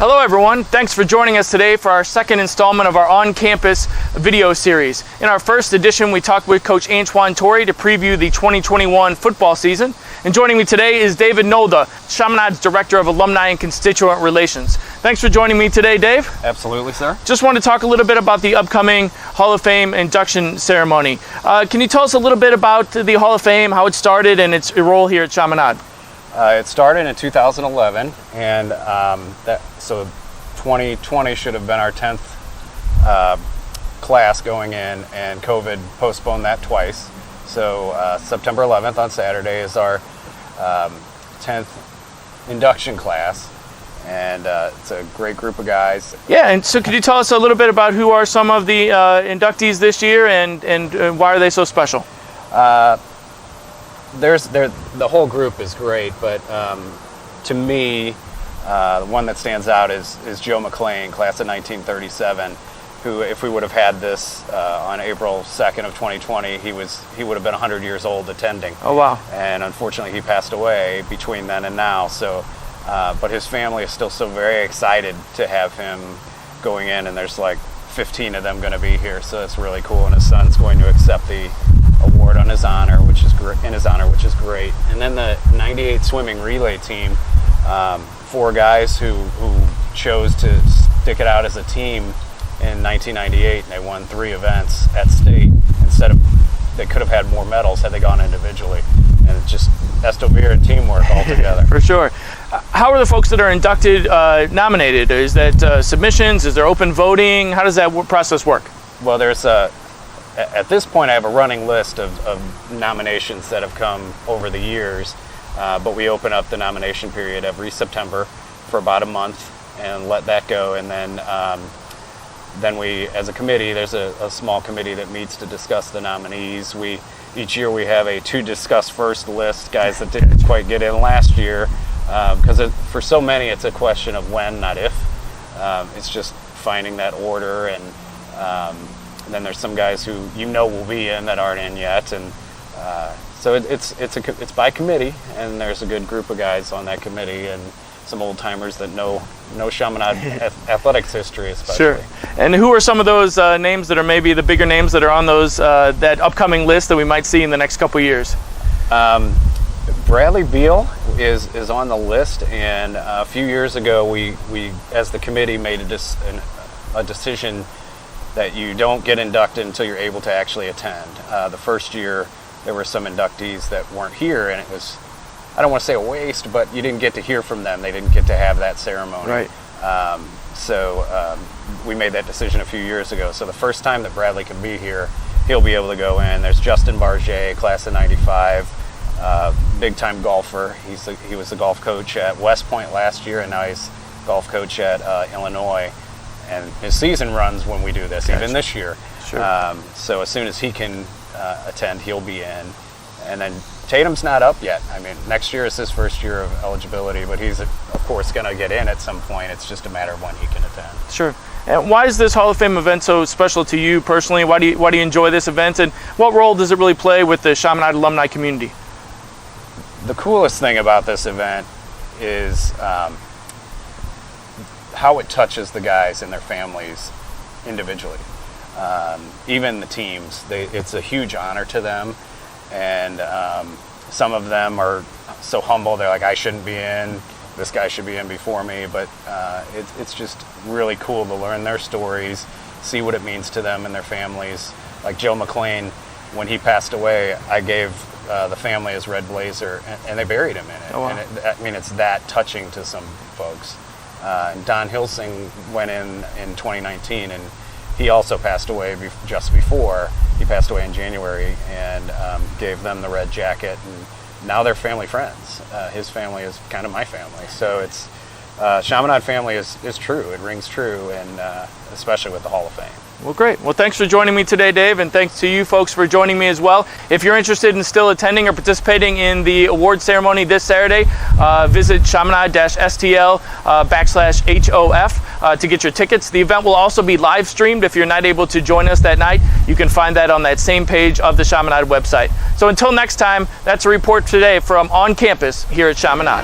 Hello everyone, thanks for joining us today for our second installment of our on-campus video series. In our first edition, we talked with Coach Antoine Torrey to preview the 2021 football season. And joining me today is David Nolda, Chaminade's Director of Alumni and Constituent Relations. Thanks for joining me today, Dave. Absolutely, sir. Just want to talk a little bit about the upcoming Hall of Fame induction ceremony. Can you tell us a little bit about the Hall of Fame, how it started, and its role here at Chaminade? It started in 2011, and so 2020 should have been our 10th class going in, and COVID postponed that twice. So September 11th on Saturday is our 10th induction class, and it's a great group of guys. Yeah, and so could you tell us a little bit about who are some of the inductees this year, and why are they so special? The whole group is great, but to me, the one that stands out is Joe McClain, class of 1937, who, if we would have had this on April 2nd of 2020, he would have been 100 years old attending. Oh, wow. And unfortunately, he passed away between then and now. So, but his family is still so very excited to have him going in, and there's like 15 of them going to be here, so it's really cool. And his son's going to accept the award on his honor, which is great. And then the 98 swimming relay team, 4 guys who chose to stick it out as a team in 1998, and they won 3 events at state. They could have had more medals had they gone individually. And it's just Estovera teamwork altogether. For sure. How are the folks that are inducted nominated? Is that submissions? Is there open voting? How does that process work? Well, there's at this point, I have a running list of nominations that have come over the years, but we open up the nomination period every September for about a month and let that go. And then we, as a committee, there's a small committee that meets to discuss the nominees. Each year we have a to discuss first list, guys that didn't quite get in last year, because for so many it's a question of when, not if. It's just finding that order, and then there's some guys who will be in that aren't in yet, and so it's by committee, and there's a good group of guys on that committee, and some old timers that know Chaminade athletics history especially. Sure. And who are some of those names that are maybe the bigger names that are on those that upcoming list that we might see in the next couple years? Bradley Beal is on the list, and a few years ago we as the committee made a decision that you don't get inducted until you're able to actually attend. The first year there were some inductees that weren't here, and it was, I don't want to say a waste, but you didn't get to hear from them. They didn't get to have that ceremony. Right. So we made that decision a few years ago. So the first time that Bradley can be here, he'll be able to go in. There's Justin Barget, class of 95, big time golfer. He was the golf coach at West Point last year, and now he's golf coach at Illinois. And his season runs when we do this, Gotcha. Even this year. Sure. So as soon as he can attend, he'll be in. And then Tatum's not up yet. I mean, next year is his first year of eligibility, but he's, of course, going to get in at some point. It's just a matter of when he can attend. Sure. And why is this Hall of Fame event so special to you personally? Why do you enjoy this event, and what role does it really play with the Chaminade alumni community? The coolest thing about this event is how it touches the guys and their families individually. Even the teams, it's a huge honor to them, and some of them are so humble, they're like, I shouldn't be in, this guy should be in before me, but it's just really cool to learn their stories, see what it means to them and their families. Like Joe McClain, when he passed away, I gave the family his red blazer, and they buried him in it. Oh, wow. And it's that touching to some folks. Don Hilsing went in 2019, and he also passed away just before. He passed away in January, and gave them the red jacket, and now they're family friends. His family is kind of my family, so it's Chaminade family is true. It rings true, and especially with the Hall of Fame. Well, great. Well, thanks for joining me today, Dave, and thanks to you folks for joining me as well. If you're interested in still attending or participating in the award ceremony this Saturday, visit chaminade-stl/HOF to get your tickets. The event will also be live streamed. If you're not able to join us that night, you can find that on that same page of the Chaminade website. So until next time, that's a report today from On Campus here at Chaminade.